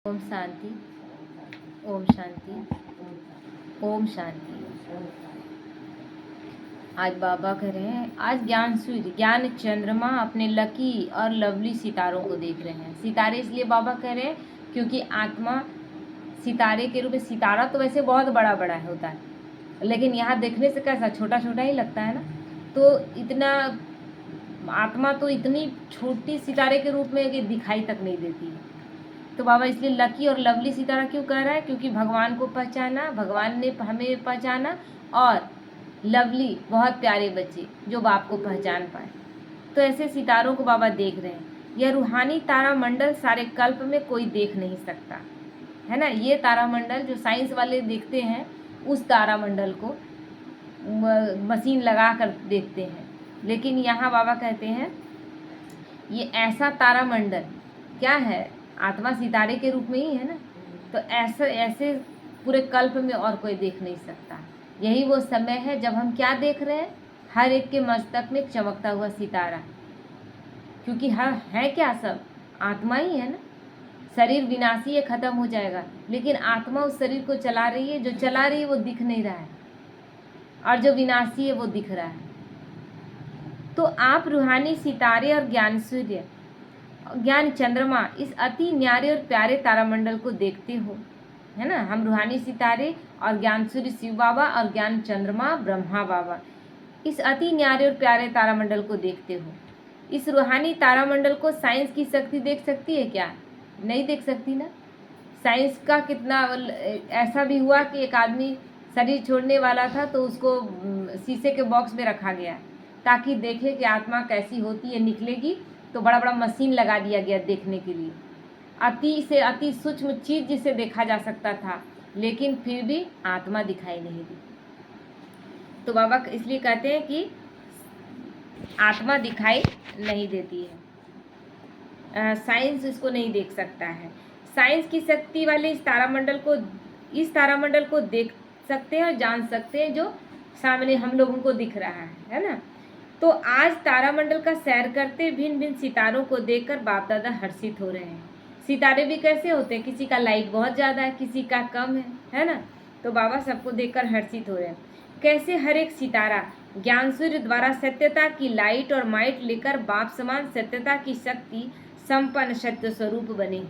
ओम शांति। ओम शांति। ओम शांति। आज बाबा कह रहे हैं, आज ज्ञान सूर्य ज्ञान चंद्रमा अपने लकी और लवली सितारों को देख रहे हैं। सितारे इसलिए बाबा कह रहे हैं क्योंकि आत्मा सितारे के रूप में, सितारा तो वैसे बहुत बड़ा बड़ा होता है, लेकिन यहाँ देखने से कैसा छोटा छोटा ही लगता है ना। तो इतना आत्मा तो इतनी छोटी सितारे के रूप में कि दिखाई तक नहीं देती है। तो बाबा इसलिए लकी और लवली सितारा क्यों कह रहा है? क्योंकि भगवान को पहचाना, भगवान ने हमें पहचाना, और लवली बहुत प्यारे बच्चे जो बाप को पहचान पाए। तो ऐसे सितारों को बाबा देख रहे हैं। यह रूहानी तारामंडल सारे कल्प में कोई देख नहीं सकता है ना। ये तारामंडल जो साइंस वाले देखते हैं, उस तारामंडल को मशीन लगा कर देखते हैं, लेकिन यहाँ बाबा कहते हैं ये ऐसा तारामंडल क्या है, आत्मा सितारे के रूप में ही है ना। तो ऐसे पूरे कल्प में और कोई देख नहीं सकता। यही वो समय है जब हम क्या देख रहे हैं, हर एक के मस्तक में चमकता हुआ सितारा, क्योंकि है क्या, सब आत्मा ही है ना। शरीर विनाशी है, खत्म हो जाएगा, लेकिन आत्मा उस शरीर को चला रही है। जो चला रही है वो दिख नहीं रहा है, और जो विनाशी है वो दिख रहा है। तो आप रूहानी सितारे और ज्ञान सूर्य, ज्ञान चंद्रमा, इस अति न्यारे और प्यारे तारामंडल को देखते हो, है ना। हम रूहानी सितारे और ज्ञान सूर्य शिव बाबा और ज्ञान चंद्रमा ब्रह्मा बाबा, इस अति न्यारे और प्यारे तारामंडल को देखते हो। इस रूहानी तारामंडल को साइंस की शक्ति देख सकती है क्या? नहीं देख सकती ना। साइंस का कितना ऐसा भी हुआ कि एक आदमी शरीर छोड़ने वाला था, तो उसको शीशे के बॉक्स में रखा गया ताकि देखे कि आत्मा कैसी होती है, निकलेगी। तो बड़ा बड़ा मशीन लगा दिया गया देखने के लिए, अति से अति सूक्ष्म चीज जिसे देखा जा सकता था, लेकिन फिर भी आत्मा दिखाई नहीं दी। तो बाबा इसलिए कहते हैं कि आत्मा दिखाई नहीं देती है, साइंस इसको नहीं देख सकता है। साइंस की शक्ति वाले इस तारामंडल को देख सकते हैं और जान सकते हैं, जो सामने हम लोगों को दिख रहा है ना। तो आज तारामंडल का सैर करते भिन्न भिन्न सितारों को देखकर बाप दादा हर्षित हो रहे हैं। सितारे भी कैसे होते हैं, किसी का लाइट बहुत ज़्यादा है, किसी का कम है ना। तो बाबा सबको देखकर हर्षित हो रहे हैं। कैसे हर एक सितारा ज्ञान सूर्य द्वारा सत्यता की लाइट और माइट लेकर बाप समान सत्यता की शक्ति संपन्न सत्य स्वरूप बने।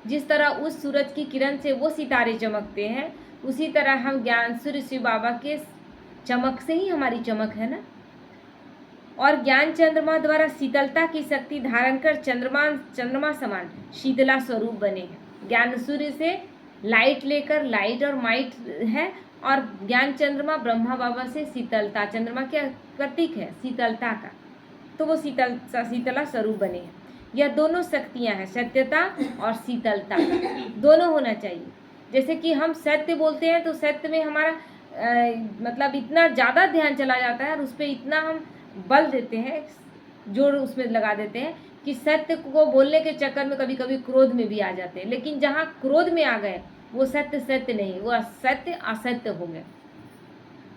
जिस तरह उस सूरज की किरण से वो सितारे चमकते हैं, उसी तरह हम ज्ञान सूर्य शिव बाबा के चमक से ही हमारी चमक है ना। और ज्ञान चंद्रमा द्वारा शीतलता की शक्ति धारण कर चंद्रमा समान शीतला स्वरूप बने हैं। ज्ञान सूर्य से लाइट लेकर लाइट और माइट है, और ज्ञान चंद्रमा ब्रह्मा बाबा से शीतलता, चंद्रमा क्या प्रतीक है, शीतलता का, तो वो शीतला स्वरूप बने हैं। यह दोनों शक्तियां हैं, सत्यता और शीतलता, दोनों होना चाहिए। जैसे कि हम सत्य बोलते हैं तो सत्य में हमारा मतलब इतना ज़्यादा ध्यान चला जाता है, और उस पर इतना हम बल देते हैं, जोर उसमें लगा देते हैं कि सत्य को बोलने के चक्कर में कभी कभी क्रोध में भी आ जाते हैं। लेकिन जहाँ क्रोध में आ गए, वो सत्य सत्य नहीं, वो असत्य असत्य हो गए।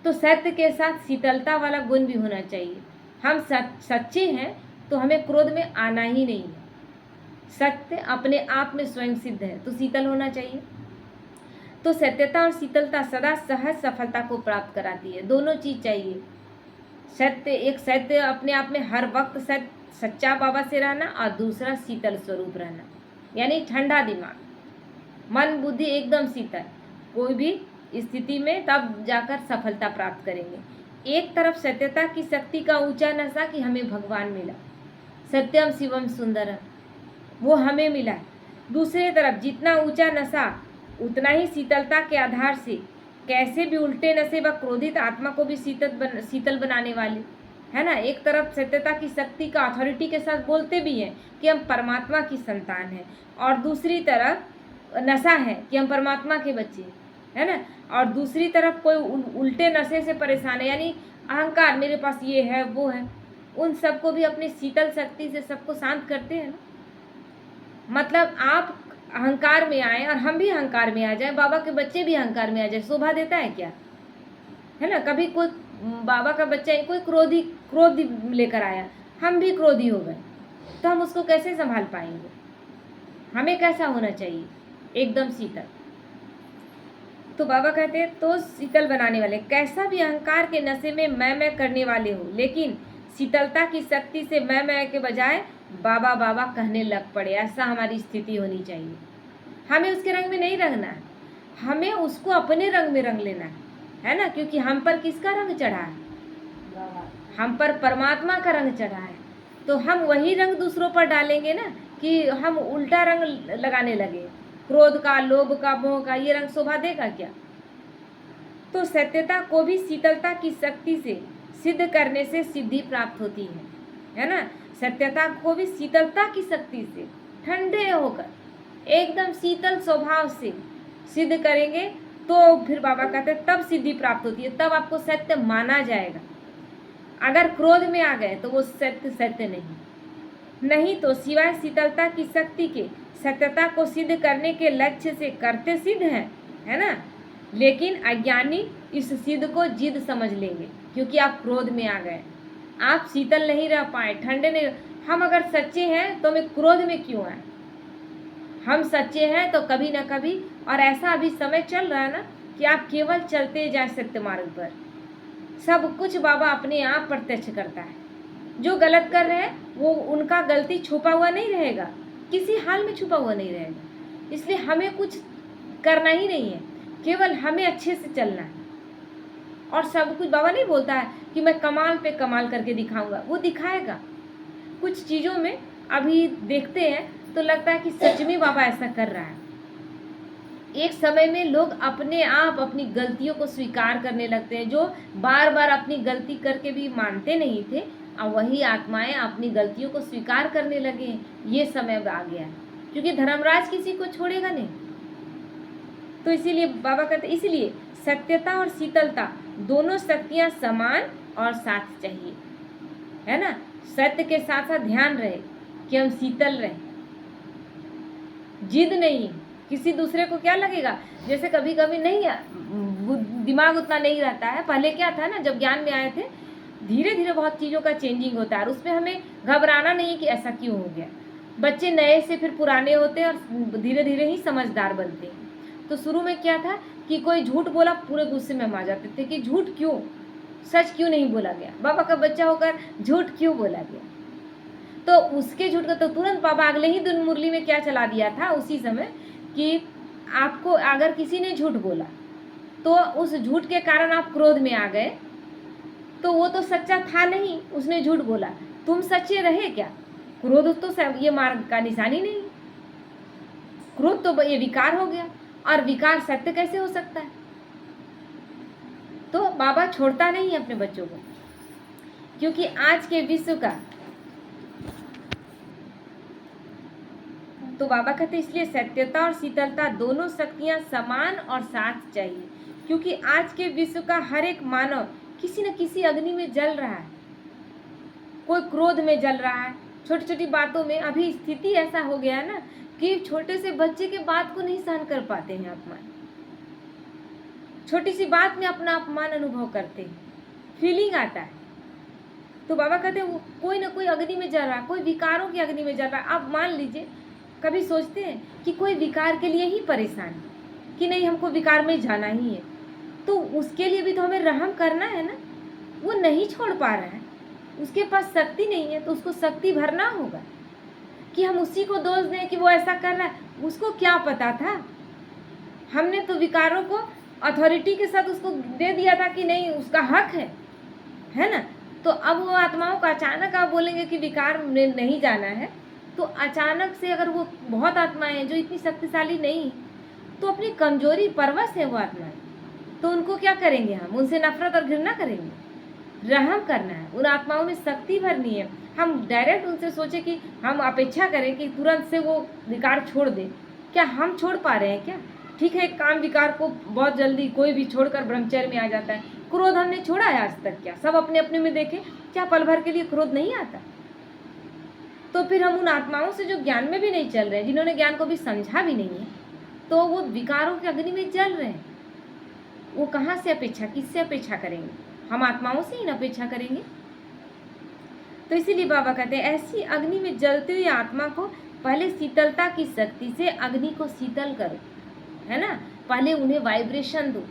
तो सत्य के साथ शीतलता वाला गुण भी होना चाहिए। हम सच्चे हैं तो हमें क्रोध में आना ही नहीं है। सत्य अपने आप में स्वयं सिद्ध है, तो शीतल होना चाहिए। तो सत्यता और शीतलता सदा सहज सफलता को प्राप्त कराती है। दोनों चीज चाहिए। सत्य, एक सत्य अपने आप में हर वक्त सच्चा बाबा से रहना, और दूसरा शीतल स्वरूप रहना, यानी ठंडा दिमाग, मन बुद्धि एकदम शीतल, कोई भी स्थिति में तब जाकर सफलता प्राप्त करेंगे। एक तरफ सत्यता की शक्ति का ऊंचा नशा कि हमें भगवान मिला, सत्यम शिवम सुंदरम, वो हमें मिला। दूसरी तरफ जितना ऊंचा नशा, उतना ही शीतलता के आधार से कैसे भी उल्टे नशे व क्रोधित आत्मा को भी शीतल बनाने वाले, है ना। एक तरफ सत्यता की शक्ति का अथॉरिटी के साथ बोलते भी हैं कि हम परमात्मा की संतान हैं, और दूसरी तरफ नशा है कि हम परमात्मा के बच्चे, है ना। और दूसरी तरफ कोई उल्टे नशे से परेशान है, यानी अहंकार, मेरे पास ये है वो है, उन सबको भी अपनी शीतल शक्ति से सबको शांत करते हैं ना। मतलब आप अहंकार में आए और हम भी अहंकार में आ जाए, बाबा के बच्चे भी अहंकार में आ जाए, शोभा देता है क्या, है ना। कभी कोई बाबा का बच्चा कोई क्रोध लेकर आया, हम भी क्रोधी हो गए, तो हम उसको कैसे संभाल पाएंगे? हमें कैसा होना चाहिए? एकदम शीतल। तो बाबा कहते हैं तो शीतल बनाने वाले, कैसा भी अहंकार के नशे में मैं करने वाले हो, लेकिन शीतलता की शक्ति से मैं के बजाय बाबा बाबा कहने लग पड़े। ऐसा हमारी स्थिति होनी चाहिए। हमें उसके रंग में नहीं रंगना है, हमें उसको अपने रंग में रंग लेना है ना, क्योंकि हम पर किसका रंग चढ़ा है? हम पर परमात्मा का रंग चढ़ा है। तो हम वही रंग दूसरों पर डालेंगे ना, कि हम उल्टा रंग लगाने लगे, क्रोध का, लोभ का, मोह का, ये रंग शोभा देगा क्या? तो सत्यता को भी शीतलता की शक्ति से सिद्ध करने से सिद्धि प्राप्त होती है ना। सत्यता को भी शीतलता की शक्ति से ठंडे होकर एकदम शीतल स्वभाव से सिद्ध करेंगे तो फिर बाबा कहते हैं तब सिद्धि प्राप्त होती है, तब आपको सत्य माना जाएगा। अगर क्रोध में आ गए तो वो सत्य नहीं तो सिवाय शीतलता की शक्ति के सत्यता को सिद्ध करने के लक्ष्य से करते सिद्ध है ना। लेकिन अज्ञानी इस सिद्ध को जिद समझ लेंगे, क्योंकि आप क्रोध में आ गए, आप शीतल नहीं रह पाए, ठंडे नहीं। हम अगर सच्चे हैं तो हमें क्रोध में क्यों आए? हम सच्चे हैं तो कभी ना कभी, और ऐसा अभी समय चल रहा है ना कि आप केवल चलते जाए सत्य मार्ग पर, सब कुछ बाबा अपने आप प्रत्यक्ष करता है। जो गलत कर रहे हैं वो उनका गलती छुपा हुआ नहीं रहेगा, किसी हाल में छुपा हुआ नहीं रहेगा। इसलिए हमें कुछ करना ही नहीं है, केवल हमें अच्छे से चलना है। और सब कुछ बाबा नहीं बोलता है कि मैं कमाल पे कमाल करके दिखाऊंगा, वो दिखाएगा। कुछ चीज़ों में अभी देखते हैं तो लगता है कि सच में बाबा ऐसा कर रहा है। एक समय में लोग अपने आप अपनी गलतियों को स्वीकार करने लगते हैं, जो बार बार अपनी गलती करके भी मानते नहीं थे, और वही आत्माएं अपनी गलतियों को स्वीकार करने लगे। ये समय आ गया है, क्योंकि धर्मराज किसी को छोड़ेगा नहीं। तो इसीलिए बाबा कहते, इसलिए सत्यता और शीतलता दोनों शक्तियां समान और साथ चाहिए, है ना। सत्य के साथ साथ ध्यान रहे कि हम शीतल रहें, जिद नहीं। किसी दूसरे को क्या लगेगा, जैसे कभी कभी नहीं दिमाग उतना नहीं रहता है। पहले क्या था ना, जब ज्ञान में आए थे, धीरे धीरे बहुत चीज़ों का चेंजिंग होता है, और उसमें हमें घबराना नहीं कि ऐसा क्यों हो गया। बच्चे नए से फिर पुराने होते हैं और धीरे धीरे ही समझदार बनते हैं। तो शुरू में क्या था कि कोई झूठ बोला, पूरे गुस्से में आ जाते थे कि झूठ क्यों, सच क्यों नहीं बोला गया, बाबा का बच्चा होकर झूठ क्यों बोला गया। तो उसके झूठ का तो तुरंत बाबा अगले ही दिन मुरली में क्या चला दिया था उसी समय, कि आपको अगर किसी ने झूठ बोला तो उस झूठ के कारण आप क्रोध में आ गए, तो वो तो सच्चा था नहीं, उसने झूठ बोला, तुम सच्चे रहे क्या? क्रोध तो ये मार्ग का निशानी नहीं, क्रोध तो ये विकार हो गया, और विकार सत्य कैसे हो सकता है? तो बाबा छोड़ता नहीं है अपने बच्चों को, क्योंकि आज के विश्व का, तो बाबा कहते इसलिए सत्यता और शीतलता दोनों शक्तियां समान और साथ चाहिए, क्योंकि आज के विश्व का हर एक मानव किसी न किसी अग्नि में जल रहा है। कोई क्रोध में जल रहा है, छोटी छोटी बातों में। अभी स्थिति ऐसा हो गया है ना कि छोटे से बच्चे के बात को नहीं सहन कर पाते हैं अपमान, छोटी सी बात में अपना अपमान अनुभव करते हैं, फीलिंग आता है। तो बाबा कहते हैं वो कोई ना कोई अग्नि में जल रहा है, कोई विकारों की अग्नि में जल रहा है। आप मान लीजिए, कभी सोचते हैं कि कोई विकार के लिए ही परेशान है कि नहीं हमको विकार में जाना ही है, तो उसके लिए भी तो हमें रहम करना है ना। वो नहीं छोड़ पा रहा है, उसके पास शक्ति नहीं है, तो उसको शक्ति भरना होगा। कि हम उसी को दोष दें कि वो ऐसा कर रहा है, उसको क्या पता था? हमने तो विकारों को अथॉरिटी के साथ उसको दे दिया था कि नहीं उसका हक है ना। तो अब वो आत्माओं का अचानक आप बोलेंगे कि विकार में नहीं जाना है, तो अचानक से अगर वो बहुत आत्माएं हैं जो इतनी शक्तिशाली नहीं, तो अपनी कमजोरी परवश है वो आत्माएं, तो उनको क्या करेंगे? हम उनसे नफरत और घृणा करेंगे? रहम करना है, उन आत्माओं में शक्ति भरनी है। हम डायरेक्ट उनसे सोचे कि हम अपेक्षा करें कि तुरंत से वो विकार छोड़ दे, क्या हम छोड़ पा रहे हैं क्या? ठीक है, काम विकार को बहुत जल्दी कोई भी छोड़कर ब्रह्मचर्य में आ जाता है। क्रोध हमने छोड़ा है आज तक क्या? सब अपने अपने में देखे, क्या पल भर के लिए क्रोध नहीं आता? तो फिर हम उन आत्माओं से जो ज्ञान में भी नहीं चल रहे हैं, जिन्होंने ज्ञान को भी समझा भी नहीं है, तो वो विकारों के अग्नि में जल रहे हैं, वो कहाँ से अपेक्षा, किससे अपेक्षा करेंगे? हम आत्माओं से ही न अपेक्षा करेंगे। तो इसीलिए बाबा कहते हैं ऐसी अग्नि में जलते हुए आत्मा को पहले शीतलता की शक्ति से अग्नि को शीतल करो, है ना। पहले उन्हें वाइब्रेशन दो,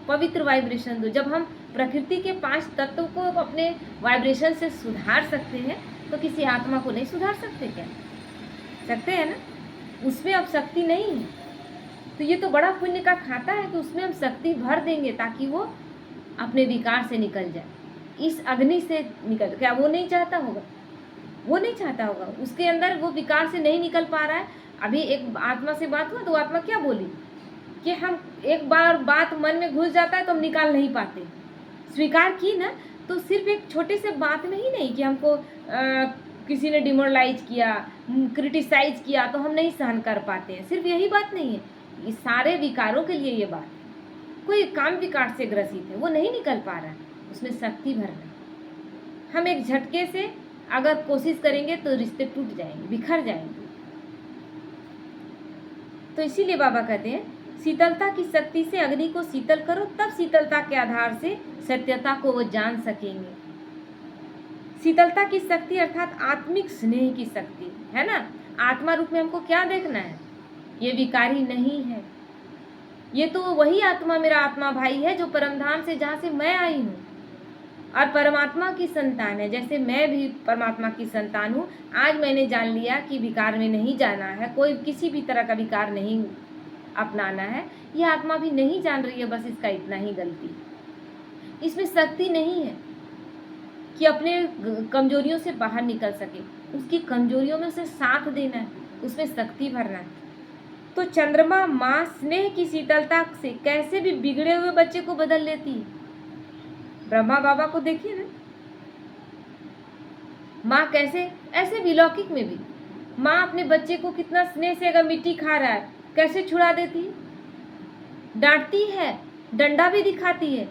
पवित्र वाइब्रेशन दो। जब हम प्रकृति के 5 तत्वों को अपने वाइब्रेशन से सुधार सकते हैं तो किसी आत्मा को नहीं सुधार सकते क्या? सकते हैं ना। उसमें अब शक्ति नहीं है, तो ये तो बड़ा पुण्य का खाता है कि उसमें हम शक्ति भर देंगे ताकि वो अपने विकार से निकल जाए, इस अग्नि से निकल। क्या वो नहीं चाहता होगा? वो नहीं चाहता होगा, उसके अंदर वो विकार से नहीं निकल पा रहा है। अभी एक आत्मा से बात हुआ तो आत्मा क्या बोली कि हम एक बार बात मन में घुस जाता है तो हम निकाल नहीं पाते। स्वीकार की ना, तो सिर्फ एक छोटे से बात में ही नहीं कि हमको किसी ने डिमोरलाइज किया, क्रिटिसाइज किया तो हम नहीं सहन कर पाते हैं, सिर्फ यही बात नहीं है, ये सारे विकारों के लिए ये बात है। कोई काम विकार से ग्रसित है, वो नहीं निकल पा रहा है, उसमें शक्ति भरना। हम एक झटके से अगर कोशिश करेंगे तो रिश्ते टूट जाएंगे, बिखर जाएंगे। तो इसीलिए बाबा कहते हैं शीतलता की शक्ति से अग्नि को शीतल करो, तब शीतलता के आधार से सत्यता को वो जान सकेंगे। शीतलता की शक्ति अर्थात आत्मिक स्नेह की शक्ति, है ना। आत्मा रूप में हमको क्या देखना है? ये विकारी नहीं है, ये तो वही आत्मा, मेरा आत्मा भाई है जो परमधाम से, जहाँ से मैं आई हूँ और परमात्मा की संतान है। जैसे मैं भी परमात्मा की संतान हूँ, आज मैंने जान लिया कि विकार में नहीं जाना है, कोई किसी भी तरह का विकार नहीं अपनाना है। ये आत्मा भी नहीं जान रही है, बस इसका इतना ही गलती। इसमें शक्ति नहीं है कि अपने कमजोरियों से बाहर निकल सके, उसकी कमजोरियों में उसे साथ देना है, उसमें शक्ति भरना है। तो चंद्रमा माँ स्नेह की शीतलता से कैसे भी बिगड़े हुए बच्चे को बदल लेती है। ब्रह्मा बाबा को देखिए ना, माँ कैसे, ऐसे भी लौकिक में भी माँ अपने बच्चे को कितना स्नेह से, अगर मिट्टी खा रहा है कैसे छुड़ा देती है, डांटती है, डंडा भी दिखाती है,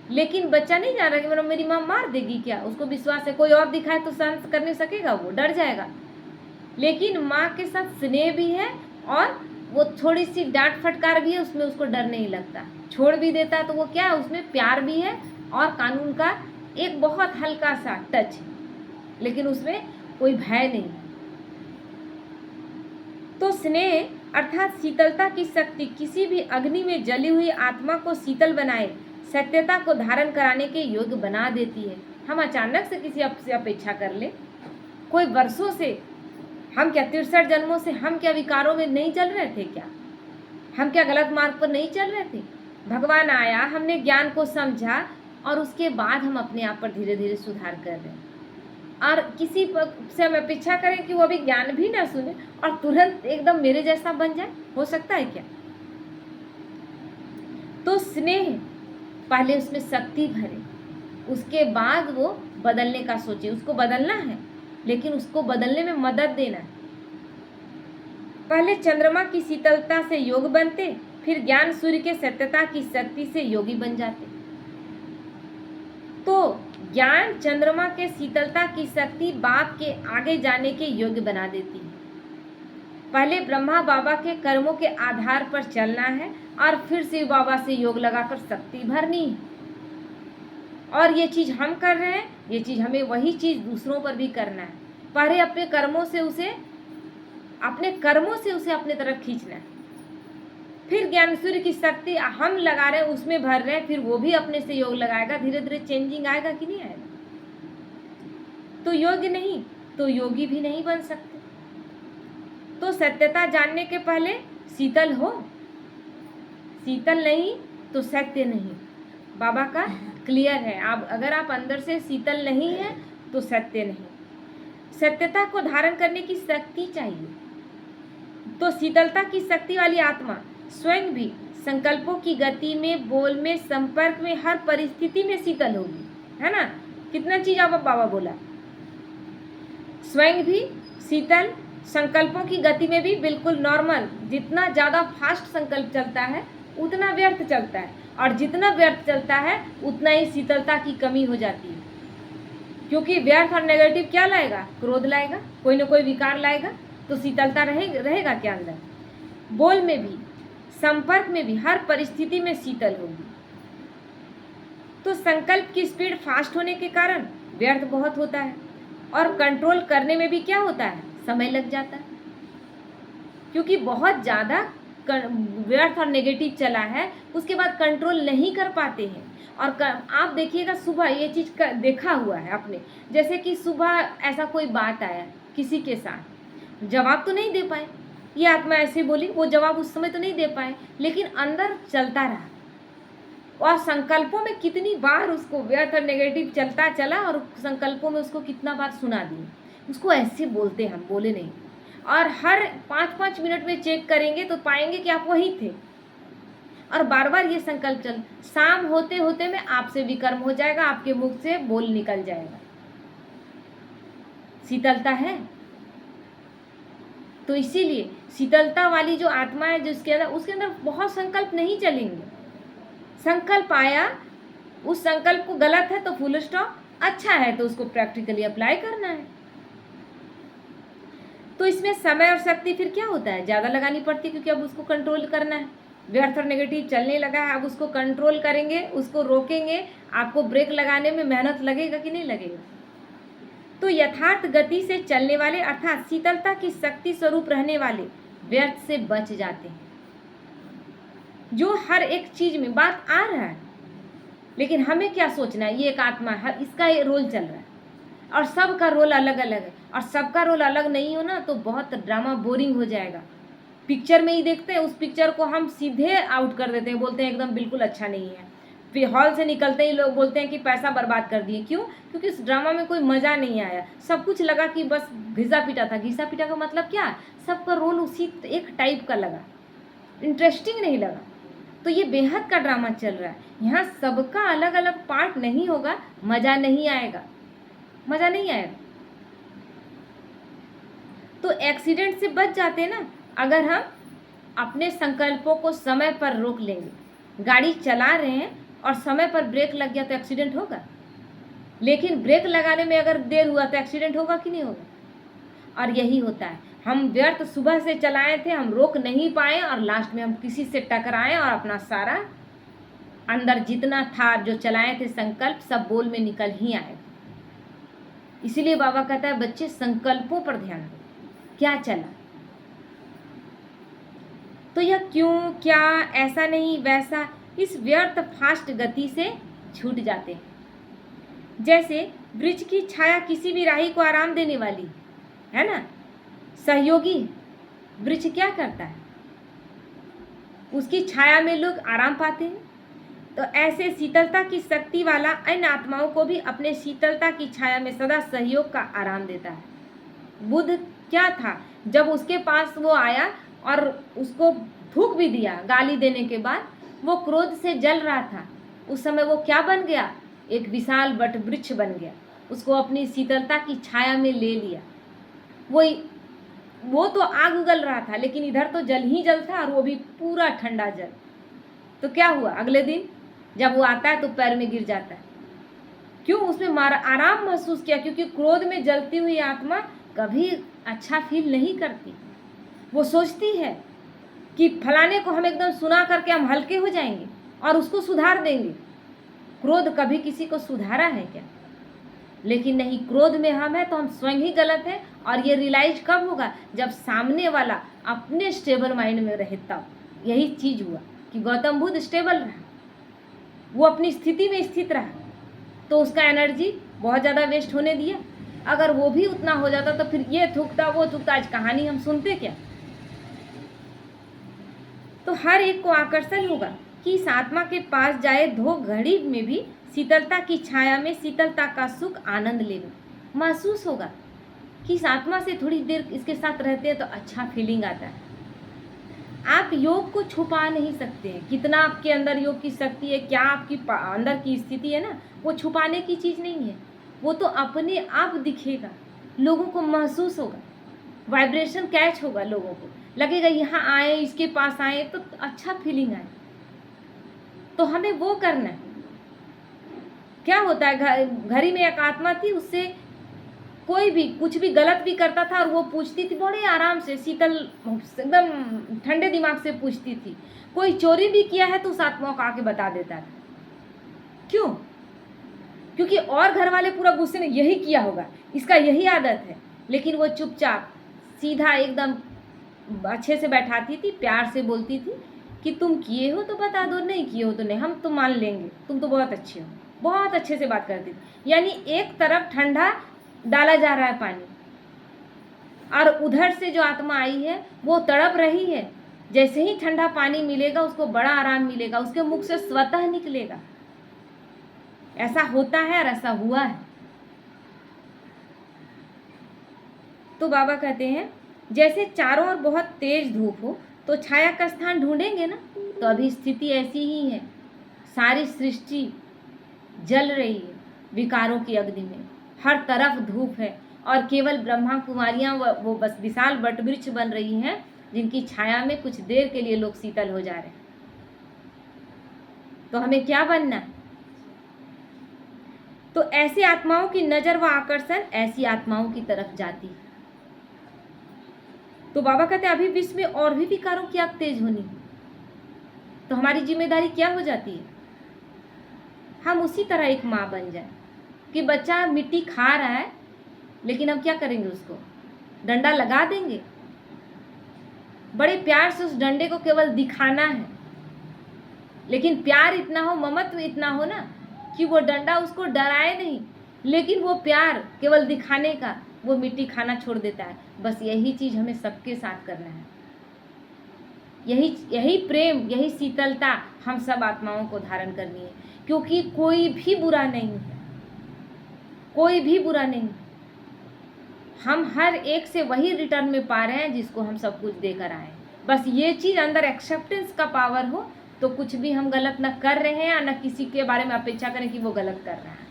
लेकिन बच्चा नहीं जान रहा कि मेरी माँ मार देगी क्या। उसको विश्वास है कोई और दिखाए तो सहन कर नहीं सकेगा, वो डर जाएगा। लेकिन माँ के साथ स्नेह भी है और वो थोड़ी सी डांट फटकार भी है, उसमें उसको डर नहीं लगता, छोड़ भी देता तो वो क्या है, उसमें प्यार भी है और कानून का एक बहुत हल्का सा टच है, लेकिन उसमें कोई भय नहीं। तो स्नेह अर्थात शीतलता की शक्ति किसी भी अग्नि में जली हुई आत्मा को शीतल बनाए, सत्यता को धारण कराने के योग्य बना देती है। हम अचानक से किसी से अपेक्षा कर ले, कोई वर्षों से, हम क्या 63 जन्मों से हम क्या विकारों में नहीं चल रहे थे क्या? हम क्या गलत मार्ग पर नहीं चल रहे थे? भगवान आया, हमने ज्ञान को समझा और उसके बाद हम अपने आप पर धीरे धीरे सुधार कर रहे हैं। और किसी से हम अपेक्षा करें कि वो अभी ज्ञान भी ना सुने और तुरंत एकदम मेरे जैसा बन जाए, हो सकता है क्या? तो स्नेह पहले उसमें शक्ति भरे, उसके बाद वो बदलने का सोचे। उसको बदलना है लेकिन उसको बदलने में मदद देना है। पहले चंद्रमा की शीतलता से योग बनते, फिर ज्ञान सूर्य के सत्यता की शक्ति से योगी बन जाते। तो ज्ञान चंद्रमा के शीतलता की शक्ति बाप के आगे जाने के योग्य बना देती है। पहले ब्रह्मा बाबा के कर्मों के आधार पर चलना है और फिर शिव बाबा से योग लगाकर शक्ति भरनी है। और ये चीज़ हम कर रहे हैं, ये चीज़ हमें वही चीज़ दूसरों पर भी करना है। पहले अपने कर्मों से उसे अपने तरफ खींचना है, फिर ज्ञान सूर्य की शक्ति हम लगा रहे हैं, उसमें भर रहे हैं, फिर वो भी अपने से योग लगाएगा। धीरे धीरे चेंजिंग आएगा कि नहीं आएगा? तो योग्य नहीं तो योगी भी नहीं बन सकते। तो सत्यता जानने के पहले शीतल हो, शीतल नहीं तो सत्य नहीं। बाबा का क्लियर है, आप अगर आप अंदर से शीतल नहीं है तो सत्य नहीं। सत्यता को धारण करने की शक्ति चाहिए। तो शीतलता की शक्ति वाली आत्मा स्वयं भी संकल्पों की गति में, बोल में, संपर्क में, हर परिस्थिति में शीतल होगी, है ना। कितना चीज आप बाबा बोला, स्वयं भी शीतल, संकल्पों की गति में भी बिल्कुल नॉर्मल। जितना ज़्यादा फास्ट संकल्प चलता है उतना व्यर्थ चलता है, और जितना व्यर्थ चलता है उतना ही शीतलता की कमी हो जाती है। क्योंकि व्यर्थ और नेगेटिव क्या लाएगा? क्रोध लाएगा, कोई ना कोई विकार लाएगा, तो शीतलता रहेगा क्या अंदर? बोल में भी, संपर्क में भी, हर परिस्थिति में शीतल होगी। तो संकल्प की स्पीड फास्ट होने के कारण व्यर्थ बहुत होता है, और कंट्रोल करने में भी क्या होता है? समय लग जाता है। क्योंकि बहुत ज़्यादा व्यर्थ और नेगेटिव चला है, उसके बाद कंट्रोल नहीं कर पाते हैं। और आप देखिएगा सुबह ये चीज़ देखा हुआ है आपने, जैसे कि सुबह ऐसा कोई बात आया किसी के साथ, जवाब तो नहीं दे पाए, ये आत्मा ऐसे बोली, वो जवाब उस समय तो नहीं दे पाए, लेकिन अंदर चलता रहा और संकल्पों में कितनी बार उसको व्यर्थ और नेगेटिव चलता चला और संकल्पों में उसको कितना बार सुना दिए। उसको ऐसे बोलते हम, बोले नहीं। और हर 5-5 मिनट में चेक करेंगे तो पाएंगे कि आप वहीं थे। और बार बार ये संकल्प चल, शाम होते होते में आपसे विकर्म हो जाएगा, आपके मुख से बोल निकल जाएगा। शीतलता है। तो इसीलिए शीतलता वाली जो आत्मा है जो उसके अंदर बहुत संकल्प नहीं चलेंगे। संकल्प आया, उस संकल्प को गलत है तो फुल स्टॉप, अच्छा है तो उसको प्रैक्टिकली अप्लाई करना है। तो इसमें समय और शक्ति फिर क्या होता है, ज़्यादा लगानी पड़ती है, क्योंकि अब उसको कंट्रोल करना है। व्यर्थ और नेगेटिव चलने लगा है, अब उसको कंट्रोल करेंगे, उसको रोकेंगे। आपको ब्रेक लगाने में मेहनत लगेगा कि नहीं लगेगा। तो यथार्थ गति से चलने वाले अर्थात शीतलता की शक्ति स्वरूप रहने वाले व्यर्थ से बच जाते हैं। जो हर एक चीज में बात आ रहा है, लेकिन हमें क्या सोचना है, ये एक आत्मा है, इसका ये रोल चल रहा है और सबका रोल अलग अलग है। और सबका रोल अलग नहीं हो ना तो बहुत ड्रामा बोरिंग हो जाएगा। पिक्चर में ही देखते हैं, उस पिक्चर को हम सीधे आउट कर देते हैं, बोलते हैं एकदम बिल्कुल अच्छा नहीं है। फिर हॉल से निकलते ही लोग बोलते हैं कि पैसा बर्बाद कर दिए। क्यों? क्योंकि उस ड्रामा में कोई मज़ा नहीं आया। सब कुछ लगा कि बस घिसा पीटा था। घिसा पीटा का मतलब क्या? सबका रोल उसी एक टाइप का लगा, इंटरेस्टिंग नहीं लगा। तो ये बेहद का ड्रामा चल रहा है। यहाँ सबका अलग अलग पार्ट नहीं होगा, मज़ा नहीं आएगा, मज़ा नहीं आएगा। तो एक्सीडेंट से बच जाते हैं ना अगर हम अपने संकल्पों को समय पर रोक लेंगे। गाड़ी चला रहे हैं और समय पर ब्रेक लग गया तो एक्सीडेंट होगा, लेकिन ब्रेक लगाने में अगर देर हुआ तो एक्सीडेंट होगा कि नहीं होगा। और यही होता है, हम व्यर्थ सुबह से चलाए थे, हम रोक नहीं पाए और लास्ट में हम किसी से टकराए और अपना सारा अंदर जितना था जो चलाए थे संकल्प सब बोल में निकल ही आएगा। इसीलिए बाबा कहता है बच्चे संकल्पों पर ध्यान दो, क्या चला। तो यह क्यों, क्या, ऐसा नहीं वैसा, इस व्यर्थ फास्ट गति से छूट जाते हैं। जैसे वृक्ष की छाया किसी भी राही को आराम देने वाली है ना, सहयोगी। वृक्ष क्या करता है, उसकी छाया में लोग आराम पाते हैं। तो ऐसे शीतलता की शक्ति वाला अन्य आत्माओं को भी अपने शीतलता की छाया में सदा सहयोग का आराम देता है। बुद्ध क्या था, जब उसके पास वो आया और उसको थूक भी दिया गाली देने के बाद, वो क्रोध से जल रहा था। उस समय वो क्या बन गया, एक विशाल वट वृक्ष बन गया। उसको अपनी शीतलता की छाया में ले लिया। वो तो आग उगल रहा था, लेकिन इधर तो जल ही जल था और वो भी पूरा ठंडा जल। तो क्या हुआ, अगले दिन जब वो आता है तो पैर में गिर जाता है। क्यों? उसमें आराम महसूस किया, क्योंकि क्रोध में जलती हुई आत्मा कभी अच्छा फील नहीं करती। वो सोचती है कि फलाने को हम एकदम सुना करके हम हल्के हो जाएंगे और उसको सुधार देंगे। क्रोध कभी किसी को सुधारा है क्या? लेकिन नहीं, क्रोध में हम हैं तो हम स्वयं ही गलत हैं। और ये रियलाइज कब होगा, जब सामने वाला अपने स्टेबल माइंड में रहे तब। यही चीज़ हुआ कि गौतम बुद्ध स्टेबल रहा, वो अपनी स्थिति में स्थित रहा, तो उसका एनर्जी बहुत ज़्यादा वेस्ट होने दिया। अगर वो भी उतना हो जाता तो फिर ये थूकता वो थूकता, आज कहानी हम सुनते क्या। तो हर एक को आकर्षण होगा कि इस आत्मा के पास जाए, धो घड़ी में भी शीतलता की छाया में शीतलता का सुख आनंद लेगा। महसूस होगा कि इस आत्मा से थोड़ी देर इसके साथ रहते हैं तो अच्छा फीलिंग आता है। आप योग को छुपा नहीं सकते हैं, कितना आपके अंदर योग की शक्ति है, क्या आपकी अंदर की स्थिति है ना, वो छुपाने की चीज़ नहीं है। वो तो अपने आप दिखेगा, लोगों को महसूस होगा, वाइब्रेशन कैच होगा, लोगों को लगेगा यहाँ आए, इसके पास आए तो अच्छा फीलिंग आए। तो हमें वो करना है। क्या होता है, घड़ी में एक आत्मा थी, उससे कोई भी कुछ भी गलत भी करता था और वो पूछती थी बड़े आराम से, शीतल एकदम ठंडे दिमाग से पूछती थी। कोई चोरी भी किया है तो उस आत्मा को आके बता देता था। क्यों? क्योंकि और घर वाले पूरा गुस्से में यही किया होगा, इसका यही आदत है, लेकिन वो चुपचाप सीधा एकदम अच्छे से बैठाती थी, प्यार से बोलती थी कि तुम किए हो तो बता दो, नहीं किए हो तो नहीं, हम तो मान लेंगे, तुम तो बहुत अच्छे हो। बहुत अच्छे से बात करती थी। यानी एक तरफ ठंडा डाला जा रहा है पानी, और उधर से जो आत्मा आई है वो तड़प रही है। जैसे ही ठंडा पानी मिलेगा उसको बड़ा आराम मिलेगा, उसके मुख से स्वतः निकलेगा। ऐसा होता है और ऐसा हुआ है। तो बाबा कहते हैं जैसे चारों ओर बहुत तेज धूप हो तो छाया का स्थान ढूंढेंगे ना, तो अभी स्थिति ऐसी ही है। सारी सृष्टि जल रही है विकारों की अग्नि में, हर तरफ धूप है, और केवल ब्रह्मा कुमारियां वो बस विशाल वटवृक्ष बन रही हैं, जिनकी छाया में कुछ देर के लिए लोग शीतल हो जा रहे हैं। तो हमें क्या बनना है? तो ऐसी आत्माओं की नजर व आकर्षण ऐसी आत्माओं की तरफ जाती है। तो बाबा कहते हैं अभी विश्व में और भी विकारों की आग तेज होनी है, तो हमारी जिम्मेदारी क्या हो जाती है? हम उसी तरह एक माँ बन जाए कि बच्चा मिट्टी खा रहा है, लेकिन हम क्या करेंगे? उसको डंडा लगा देंगे। बड़े प्यार से उस डंडे को केवल दिखाना है, लेकिन प्यार इतना हो, ममत्व इतना हो ना कि वो डंडा उसको डराए नहीं, लेकिन वो प्यार केवल दिखाने का, वो मिट्टी खाना छोड़ देता है। बस यही चीज हमें सबके साथ करना है। यही प्रेम, यही शीतलता हम सब आत्माओं को धारण करनी है, क्योंकि कोई भी बुरा नहीं है, कोई भी बुरा नहीं। हम हर एक से वही रिटर्न में पा रहे हैं जिसको हम सब कुछ देकर आए। बस ये चीज अंदर एक्सेप्टेंस का पावर हो तो कुछ भी हम गलत न कर रहे हैं, न किसी के बारे में अपेक्षा करें कि वो गलत कर रहा है।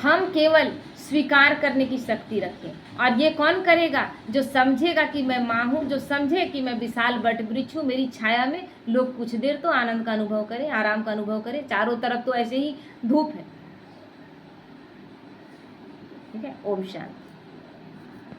हम केवल स्वीकार करने की शक्ति रखें, और ये कौन करेगा? जो समझेगा कि मैं माँ हूँ, जो समझे कि मैं विशाल वटवृक्ष हूँ, मेरी छाया में लोग कुछ देर तो आनंद का अनुभव करें, आराम का अनुभव करें। चारों तरफ तो ऐसे ही धूप है। ठीक है। ओम शांति।